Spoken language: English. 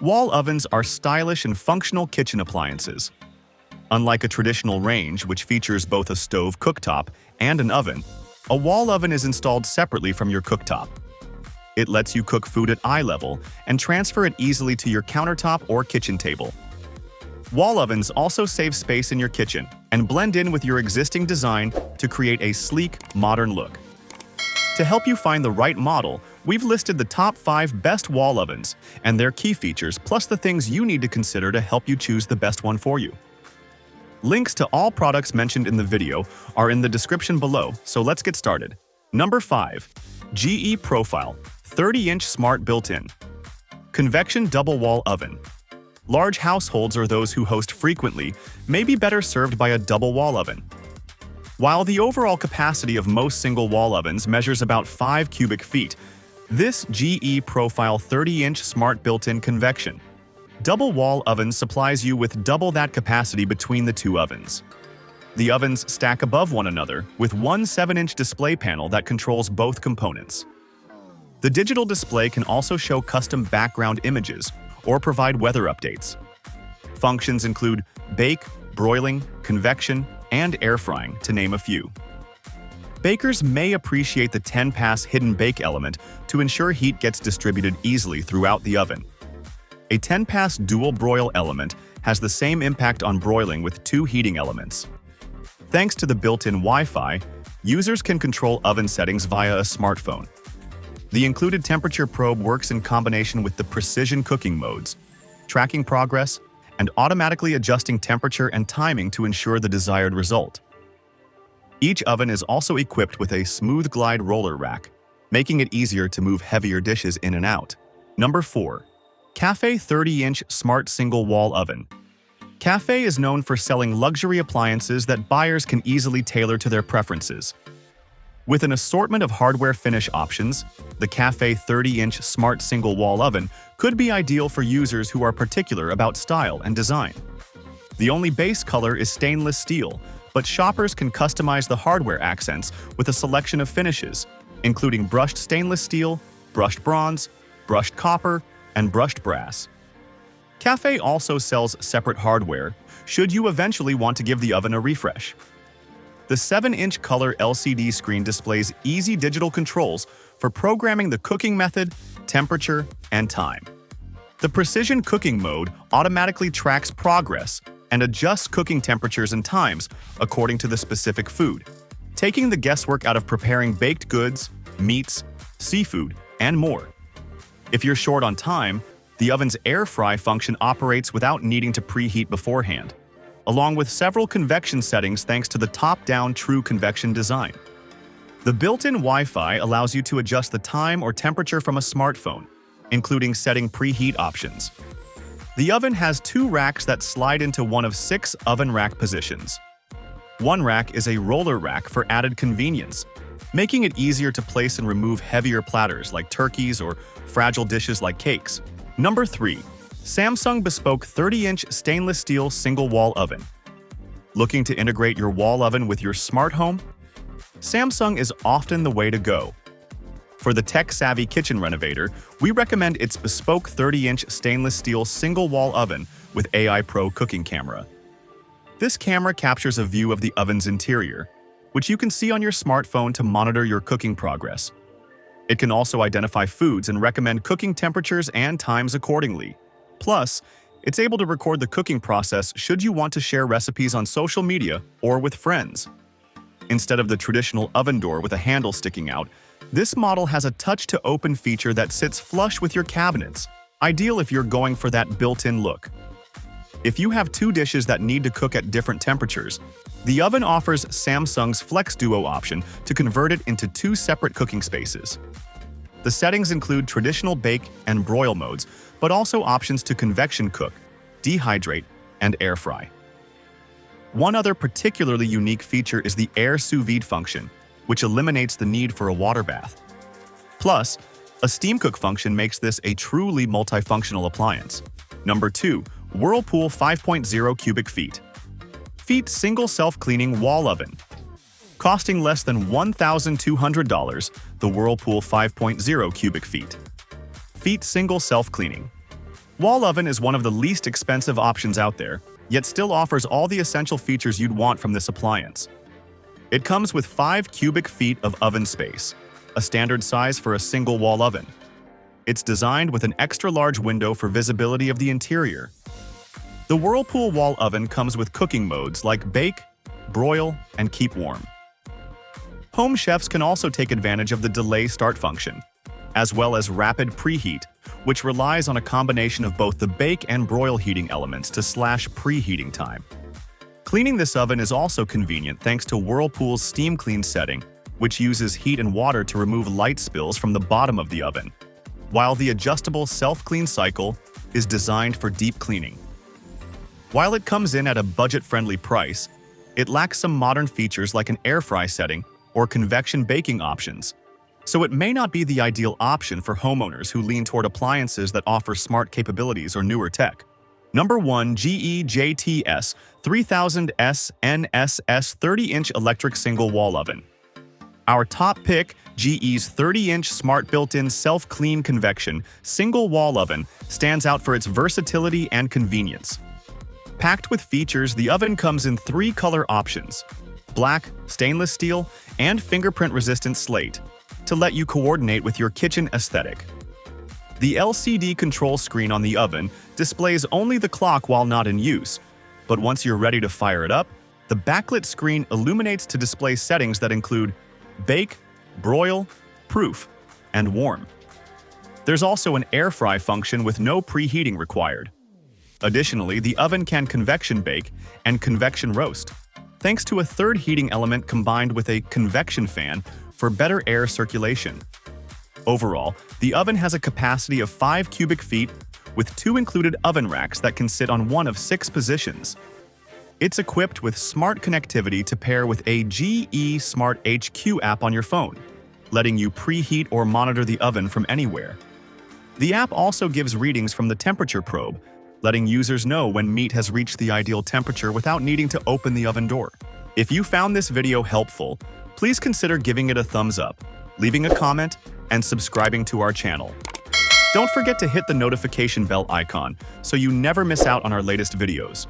Wall ovens are stylish and functional kitchen appliances. Unlike a traditional range, which features both a stove cooktop and an oven, a wall oven is installed separately from your cooktop. It lets you cook food at eye level and transfer it easily to your countertop or kitchen table. Wall ovens also save space in your kitchen and blend in with your existing design to create a sleek, modern look. To help you find the right model, we've listed the top 5 best wall ovens and their key features, plus the things you need to consider to help you choose the best one for you. Links to all products mentioned in the video are in the description below, so let's get started. Number 5. GE Profile 30-inch Smart Built-in Convection Double Wall Oven. Large households or those who host frequently may be better served by a double wall oven. While the overall capacity of most single wall ovens measures about 5 cubic feet, this GE Profile 30-inch Smart Built-in Convection double wall oven supplies you with double that capacity between the two ovens. The ovens stack above one another with one 7-inch display panel that controls both components. The digital display can also show custom background images or provide weather updates. Functions include bake, broiling, convection, and air frying, to name a few. Bakers may appreciate the 10-pass hidden bake element to ensure heat gets distributed easily throughout the oven. A 10-pass dual broil element has the same impact on broiling with 2 heating elements. Thanks to the built-in Wi-Fi, users can control oven settings via a smartphone. The included temperature probe works in combination with the precision cooking modes, tracking progress, and automatically adjusting temperature and timing to ensure the desired result. Each oven is also equipped with a smooth glide roller rack, making it easier to move heavier dishes in and out. Number 4. Cafe 30-inch Smart Single Wall Oven. Cafe is known for selling luxury appliances that buyers can easily tailor to their preferences. With an assortment of hardware finish options, the Cafe 30-inch Smart Single Wall Oven could be ideal for users who are particular about style and design. The only base color is stainless steel, but shoppers can customize the hardware accents with a selection of finishes, including brushed stainless steel, brushed bronze, brushed copper, and brushed brass. Cafe also sells separate hardware, should you eventually want to give the oven a refresh. The 7-inch color LCD screen displays easy digital controls for programming the cooking method, temperature, and time. The precision cooking mode automatically tracks progress and adjusts cooking temperatures and times according to the specific food, taking the guesswork out of preparing baked goods, meats, seafood, and more. If you're short on time, the oven's air fry function operates without needing to preheat beforehand, along with several convection settings thanks to the top-down true convection design. The built-in Wi-Fi allows you to adjust the time or temperature from a smartphone, including setting preheat options. The oven has 2 racks that slide into one of 6 oven rack positions. One rack is a roller rack for added convenience, making it easier to place and remove heavier platters like turkeys or fragile dishes like cakes. Number 3. Samsung Bespoke 30-inch Stainless Steel Single Wall Oven. Looking to integrate your wall oven with your smart home? Samsung is often the way to go. For the tech-savvy kitchen renovator, we recommend its bespoke 30-inch stainless steel single wall oven with AI Pro cooking camera. This camera captures a view of the oven's interior, which you can see on your smartphone to monitor your cooking progress. It can also identify foods and recommend cooking temperatures and times accordingly. Plus, it's able to record the cooking process should you want to share recipes on social media or with friends. Instead of the traditional oven door with a handle sticking out, this model has a touch-to-open feature that sits flush with your cabinets, ideal if you're going for that built-in look. If you have 2 dishes that need to cook at different temperatures, the oven offers Samsung's Flex Duo option to convert it into 2 separate cooking spaces. The settings include traditional bake and broil modes, but also options to convection cook, dehydrate, and air fry. One other particularly unique feature is the air sous vide function, which eliminates the need for a water bath. Plus, a steam cook function makes this a truly multifunctional appliance. Number 2. Whirlpool 5.0 cubic feet. Feet single self-cleaning wall oven. Costing less than $1,200, the Whirlpool 5.0 cubic feet. Feet single self-cleaning. Wall oven is one of the least expensive options out there, yet still offers all the essential features you'd want from this appliance. It comes with 5 cubic feet of oven space, a standard size for a single wall oven. It's designed with an extra-large window for visibility of the interior. The Whirlpool wall oven comes with cooking modes like bake, broil, and keep warm. Home chefs can also take advantage of the delay start function, as well as rapid preheat, which relies on a combination of both the bake and broil heating elements to slash preheating time. Cleaning this oven is also convenient thanks to Whirlpool's steam clean setting, which uses heat and water to remove light spills from the bottom of the oven, while the adjustable self-clean cycle is designed for deep cleaning. While it comes in at a budget-friendly price, it lacks some modern features like an air fry setting or convection baking options, so it may not be the ideal option for homeowners who lean toward appliances that offer smart capabilities or newer tech. Number 1. GE JTS 3000S NSS 30-inch electric single wall oven. Our top pick, GE's 30-inch smart built-in self-clean convection single wall oven, stands out for its versatility and convenience. Packed with features, the oven comes in 3 color options: black, stainless steel, and fingerprint-resistant slate, to let you coordinate with your kitchen aesthetic. The LCD control screen on the oven displays only the clock while not in use, but once you're ready to fire it up, the backlit screen illuminates to display settings that include bake, broil, proof, and warm. There's also an air fry function with no preheating required. Additionally, the oven can convection bake and convection roast, thanks to a third heating element combined with a convection fan for better air circulation. Overall, the oven has a capacity of 5 cubic feet with 2 included oven racks that can sit on one of 6 positions. It's equipped with smart connectivity to pair with a GE Smart HQ app on your phone, letting you preheat or monitor the oven from anywhere. The app also gives readings from the temperature probe, letting users know when meat has reached the ideal temperature without needing to open the oven door. If you found this video helpful, please consider giving it a thumbs up, leaving a comment, and subscribing to our channel. Don't forget to hit the notification bell icon so you never miss out on our latest videos.